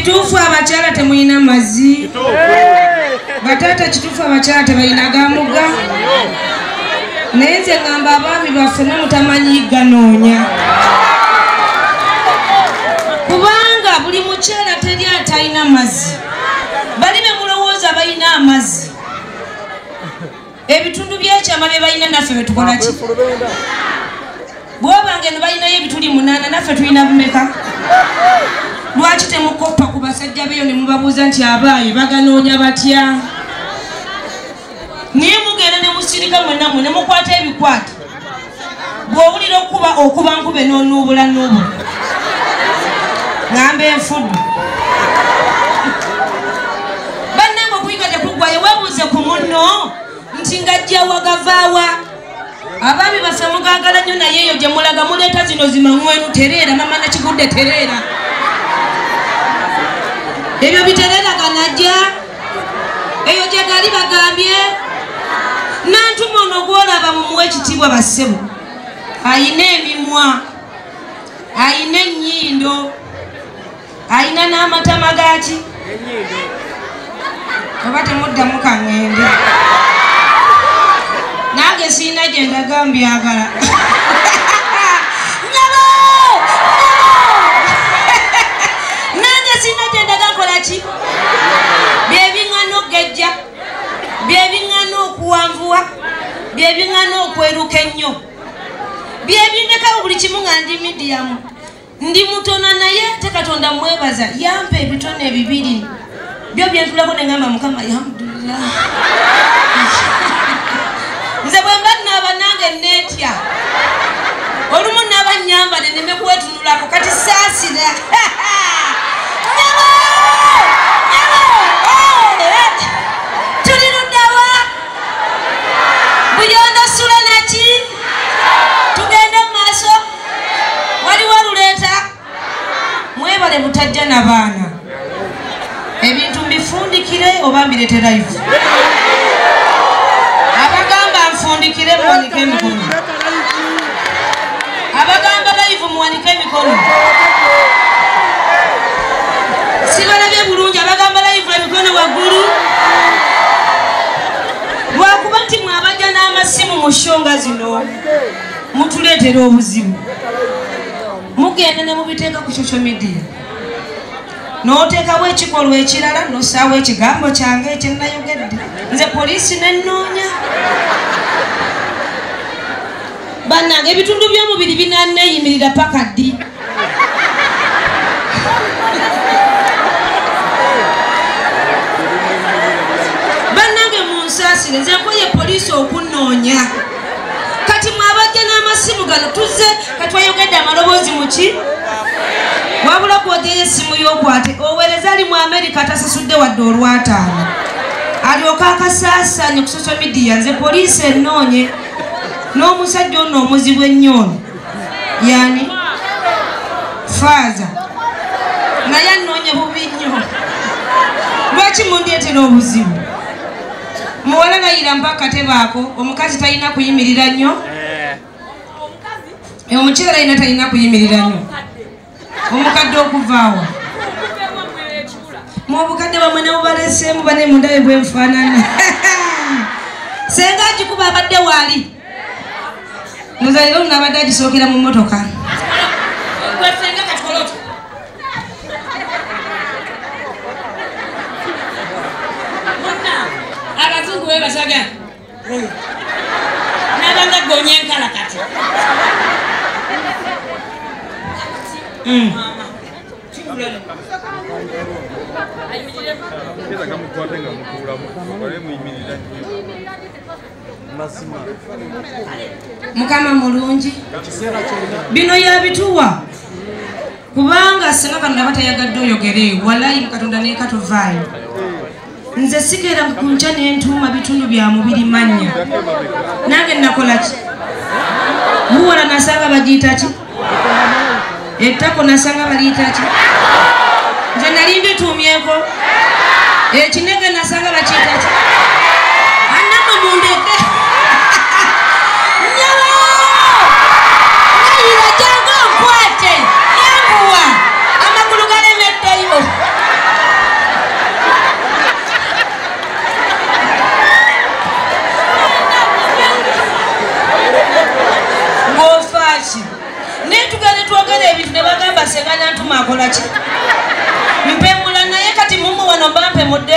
kituufu abakyala temuyina mazzi bataata kituufu abakyala tebalina gamuga naye nze ngamba abaami baffe mutamanyi ganoonya kubanga buli mukyala teri atalina mazzi bali be mulowooza balina amazzi ebitundu byekyama bye balina naffe betukola ki bwobanga eno balinayo ebituli 8 naffe tulina bumeka lwaki temukoppa ku basajja beyo ne mubabuuza nti abaayo baganoonya batya niye mugenda ne musirika mwennammwe ne mukwata ebikwata bw'owulira okuba nkube n'onuubula nuubula ngamba enfuddu bannange okuyiga tekugwayo weebuuze ku munno nti ngajjawa gavaawa abaami baffe mugagala nnyo naye eyo gye mulaga muleeta zino zimangwenu tereera mama nakigudde tereera ebyo bitereeraganajja eyo gye gali bagambye nantuma ono gwolaba mumuwa ekitiibwa bassebo ayina emimwa ayina ennyindo ayina n'amatama gaki oba temuddamu kaŋŋende nange siina gye ndaga mbyagala nange siina gye ndaga nkola ki byebiŋŋana okgejja byebiŋŋana okuwanvuwa byebiŋŋana okweruka ennyo byebindekawo buli kimu nga ndi midiyamu ndi mutono naye te Katonda mwebaza yampa ebitone ebibiri byo byentulako nengamba Mukama alhamdulillah nze bwe mba naaba nange neetya olumu naaba nyambale neme kwetunulako kati saasira tuli luddawa buyondo sula naki tugende mu maaso waliwo luleeta mwebale butajja na baana ebintu mbifundikire oba mbirete live abagamba nfundikire muwanike emikono abagamba live muwanike emikono sibalabye bulungi abagamba live emikono waggulu lwakuba nti mwabajja n'amasimu mu shonga zino mutuleetera obuzibu mugenda ne mubiteeka ku social media n'oteekawo ekikolwa ekirala n'ossaawo ekigambo kyange ekyenayogedde nze poliisi nennoonya bannange ebitundu by'omubiri binanneeyimirira paka ddi bannange munsaasire nze nkoye poliisi okunnoonya kati mwabajja n'amasimu gano tuzze katwayogedde amaloboozi muki wabula kwoteyo essimu y'okwate oweereza ali mu Amerika atasasudde wadde olwataano alyoka akasaasanye ku social media nze poliisi ennoonye n'omusajja ono omuzibu ennyo yani faaza naye annoonye bubi nnyo lwaki mundeetera obuzibu muwala layira mpaka tebaako omukazi talina kuyimirira nnyo omukyala talina talina kuyimirira nnyo omukadde okuvaawa mu obukadde bamwe ne bubaleseemu bane mundabe bwenfaanana senga agikuba abadde waali muzaliro nabadde agisookera mu mmotoka abazungu bebasaga nabanga gonya enkala kati Mukama mulungi bino yabituwa kubanga singa Katonda batayagadde oyogere walayi Katonda ne katuvaayo nze sigera kunca n'entuuma bitundu bya mubiri mannya nange nakola ki muwala nasanga bagiyita ki ettako nasanga baliyita ki nze nali mbituumyeko ekinege nasanga bakiyita ki annama mundeke nayira jangu nkwate yanguwa amagulu galemeddeyo lwaki naye tugende twogera ebintu ne bagamba Sengana Ntuma akola ki mpemula naye kati mumu wano mba mpemudde